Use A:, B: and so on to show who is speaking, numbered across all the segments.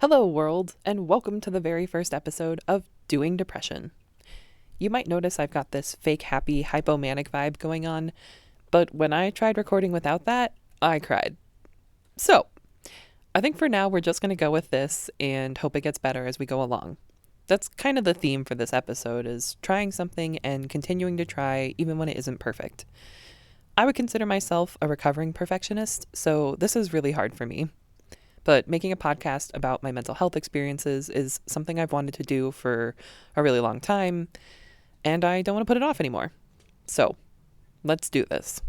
A: Hello, world, and welcome to the very first episode of Doing Depression. You might notice I've got this fake happy hypomanic vibe going on, but when I tried recording without that, I cried. So, I think for now we're just going to go with this and hope it gets better as we go along. That's kind of the theme for this episode, is trying something and continuing to try even when it isn't perfect. I would consider myself a recovering perfectionist, so this is really hard for me. But making a podcast about my mental health experiences is something I've wanted to do for a really long time, and I don't want to put it off anymore. So, let's do this.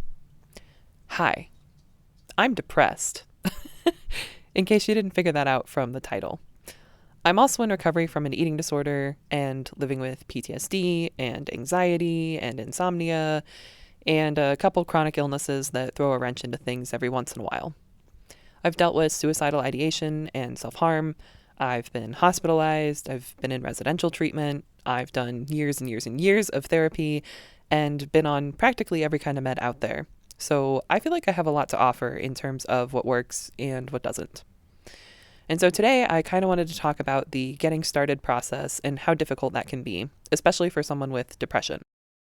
A: Hi, I'm depressed, in case you didn't figure that out from the title. I'm also in recovery from an eating disorder and living with PTSD and anxiety and insomnia and a couple chronic illnesses that throw a wrench into things every once in a while. I've dealt with suicidal ideation and self-harm. I've been hospitalized. I've been in residential treatment. I've done years and years and years of therapy and been on practically every kind of med out there. So I feel like I have a lot to offer in terms of what works and what doesn't. And so today I kind of wanted to talk about the getting started process and how difficult that can be, especially for someone with depression.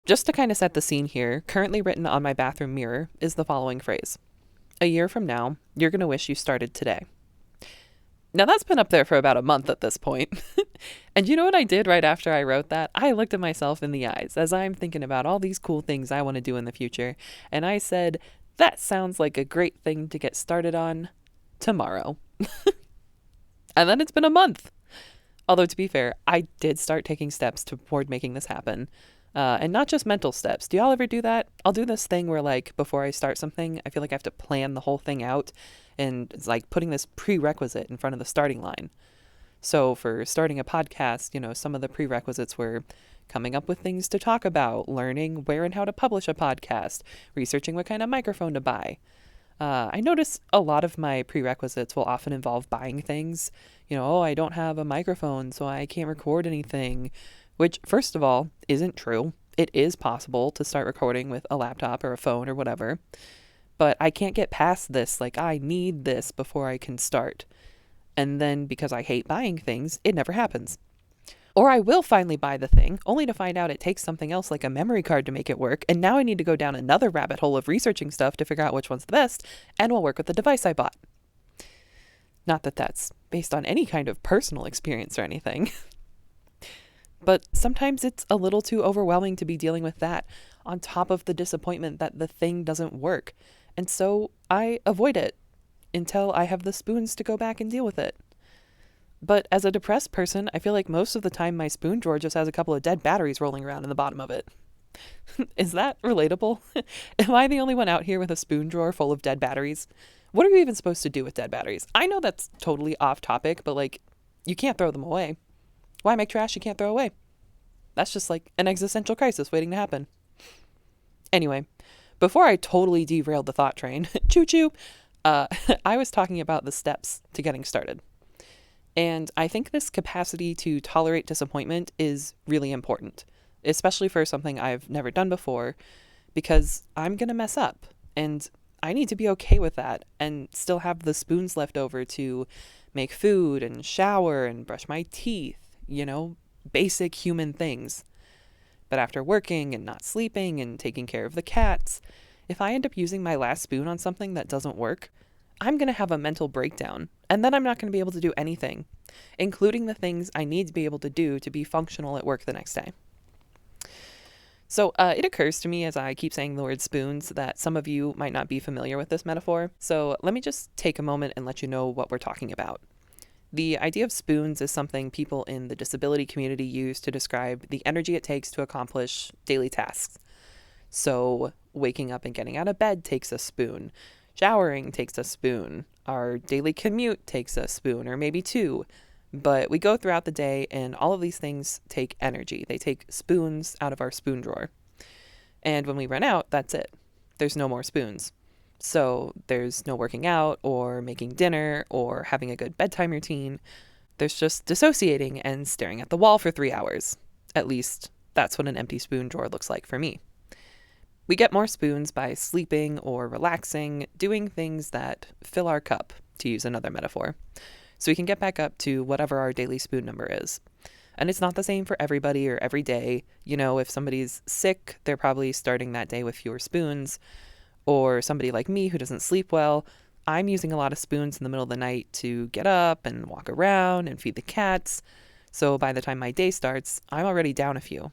A: Just to kind of set the scene here, currently written on my bathroom mirror is the following phrase: "A year from now, you're going to wish you started today." Now that's been up there for about a month at this point. And you know what I did right after I wrote that? I looked at myself in the eyes as I'm thinking about all these cool things I want to do in the future. And I said, that sounds like a great thing to get started on tomorrow. And then it's been a month. Although to be fair, I did start taking steps toward making this happen. And not just mental steps. Do y'all ever do that? I'll do this thing where, like, before I start something, I feel like I have to plan the whole thing out. And it's like putting this prerequisite in front of the starting line. So for starting a podcast, some of the prerequisites were coming up with things to talk about, learning where and how to publish a podcast, researching what kind of microphone to buy. I notice a lot of my prerequisites will often involve buying things. I don't have a microphone, so I can't record anything. Which, first of all, isn't true. It is possible to start recording with a laptop or a phone or whatever. But I can't get past this, like, I need this before I can start. And then, because I hate buying things, it never happens. Or I will finally buy the thing, only to find out it takes something else like a memory card to make it work, and now I need to go down another rabbit hole of researching stuff to figure out which one's the best, and will work with the device I bought. Not that that's based on any kind of personal experience or anything. But sometimes it's a little too overwhelming to be dealing with that, on top of the disappointment that the thing doesn't work. And so I avoid it until I have the spoons to go back and deal with it. But as a depressed person, I feel like most of the time my spoon drawer just has a couple of dead batteries rolling around in the bottom of it. Is that relatable? Am I the only one out here with a spoon drawer full of dead batteries? What are you even supposed to do with dead batteries? I know that's totally off topic, but you can't throw them away. Why make trash you can't throw away? That's just like an existential crisis waiting to happen. Anyway, before I totally derailed the thought train, choo-choo, I was talking about the steps to getting started. And I think this capacity to tolerate disappointment is really important, especially for something I've never done before, because I'm going to mess up, and I need to be okay with that and still have the spoons left over to make food and shower and brush my teeth, basic human things. But after working and not sleeping and taking care of the cats, if I end up using my last spoon on something that doesn't work, I'm going to have a mental breakdown, and then I'm not going to be able to do anything, including the things I need to be able to do to be functional at work the next day. So it occurs to me as I keep saying the word spoons that some of you might not be familiar with this metaphor. So let me just take a moment and let you know what we're talking about. The idea of spoons is something people in the disability community use to describe the energy it takes to accomplish daily tasks. So waking up and getting out of bed takes a spoon. Showering takes a spoon. Our daily commute takes a spoon, or maybe two. But we go throughout the day, and all of these things take energy. They take spoons out of our spoon drawer. And when we run out, that's it. There's no more spoons. So there's no working out, or making dinner, or having a good bedtime routine. There's just dissociating and staring at the wall for 3 hours. At least, that's what an empty spoon drawer looks like for me. We get more spoons by sleeping or relaxing, doing things that fill our cup, to use another metaphor. so we can get back up to whatever our daily spoon number is. And it's not the same for everybody or every day. You know, if somebody's sick, they're probably starting that day with fewer spoons. Or somebody like me who doesn't sleep well, I'm using a lot of spoons in the middle of the night to get up and walk around and feed the cats. So by the time my day starts, I'm already down a few.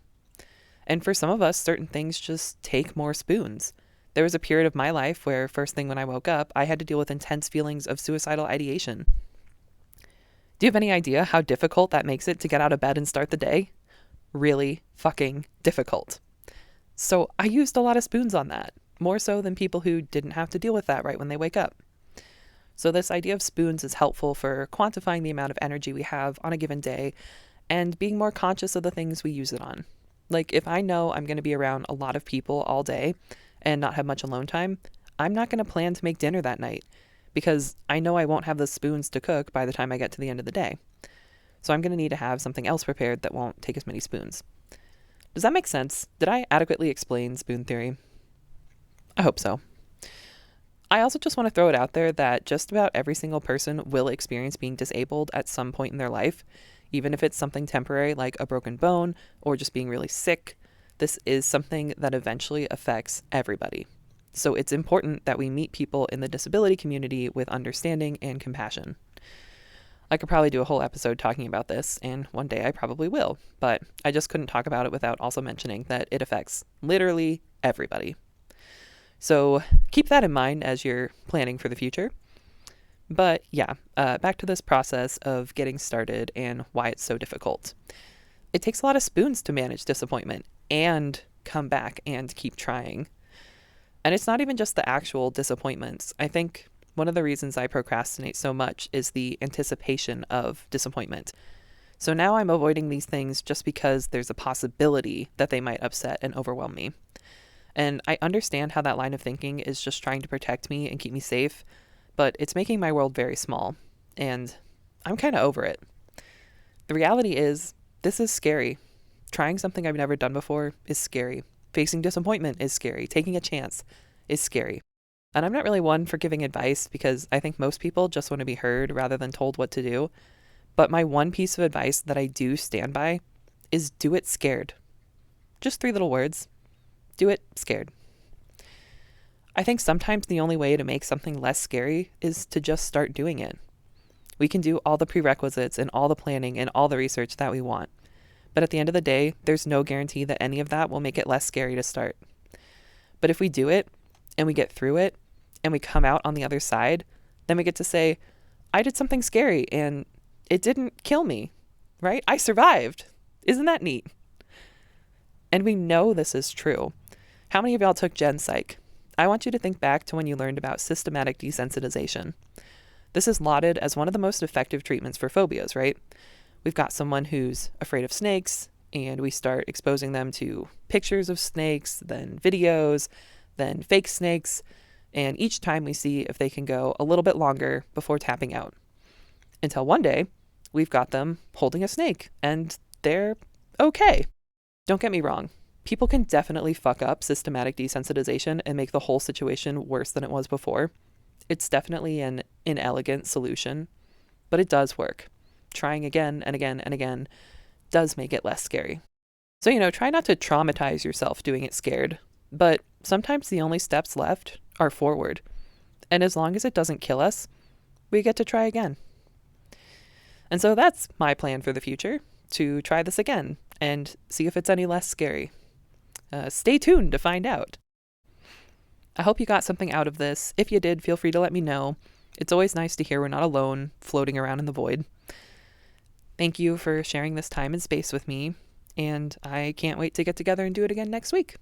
A: And for some of us, certain things just take more spoons. There was a period of my life where first thing when I woke up, I had to deal with intense feelings of suicidal ideation. Do you have any idea how difficult that makes it to get out of bed and start the day? Really fucking difficult. So I used a lot of spoons on that, more so than people who didn't have to deal with that right when they wake up. So this idea of spoons is helpful for quantifying the amount of energy we have on a given day and being more conscious of the things we use it on. Like if I know I'm going to be around a lot of people all day and not have much alone time, I'm not going to plan to make dinner that night because I know I won't have the spoons to cook by the time I get to the end of the day. So I'm going to need to have something else prepared that won't take as many spoons. Does that make sense? Did I adequately explain spoon theory? I hope so. I also just want to throw it out there that just about every single person will experience being disabled at some point in their life, even if it's something temporary like a broken bone or just being really sick. This is something that eventually affects everybody. So it's important that we meet people in the disability community with understanding and compassion. I could probably do a whole episode talking about this, and one day I probably will, but I just couldn't talk about it without also mentioning that it affects literally everybody. So keep that in mind as you're planning for the future. But yeah, back to this process of getting started and why it's so difficult. It takes a lot of spoons to manage disappointment and come back and keep trying. And it's not even just the actual disappointments. I think one of the reasons I procrastinate so much is the anticipation of disappointment. So now I'm avoiding these things just because there's a possibility that they might upset and overwhelm me. And I understand how that line of thinking is just trying to protect me and keep me safe, but it's making my world very small, and I'm kind of over it. The reality is, this is scary. Trying something I've never done before is scary. Facing disappointment is scary. Taking a chance is scary. And I'm not really one for giving advice because I think most people just want to be heard rather than told what to do. But my one piece of advice that I do stand by is do it scared. Just 3 little words. Do it scared. I think sometimes the only way to make something less scary is to just start doing it. We can do all the prerequisites and all the planning and all the research that we want. But at the end of the day, there's no guarantee that any of that will make it less scary to start. But if we do it and we get through it and we come out on the other side, then we get to say, I did something scary and it didn't kill me, right? I survived. Isn't that neat? And we know this is true. How many of y'all took Gen Psych? I want you to think back to when you learned about systematic desensitization. This is lauded as one of the most effective treatments for phobias, right? We've got someone who's afraid of snakes, and we start exposing them to pictures of snakes, then videos, then fake snakes, and each time we see if they can go a little bit longer before tapping out. Until one day, we've got them holding a snake, and they're okay. Don't get me wrong. People can definitely fuck up systematic desensitization and make the whole situation worse than it was before. It's definitely an inelegant solution, but it does work. Trying again and again and again does make it less scary. So, try not to traumatize yourself doing it scared, but sometimes the only steps left are forward. And as long as it doesn't kill us, we get to try again. And so that's my plan for the future, to try this again and see if it's any less scary. Stay tuned to find out. I hope you got something out of this. If you did, feel free to let me know. It's always nice to hear we're not alone, floating around in the void. Thank you for sharing this time and space with me, and I can't wait to get together and do it again next week.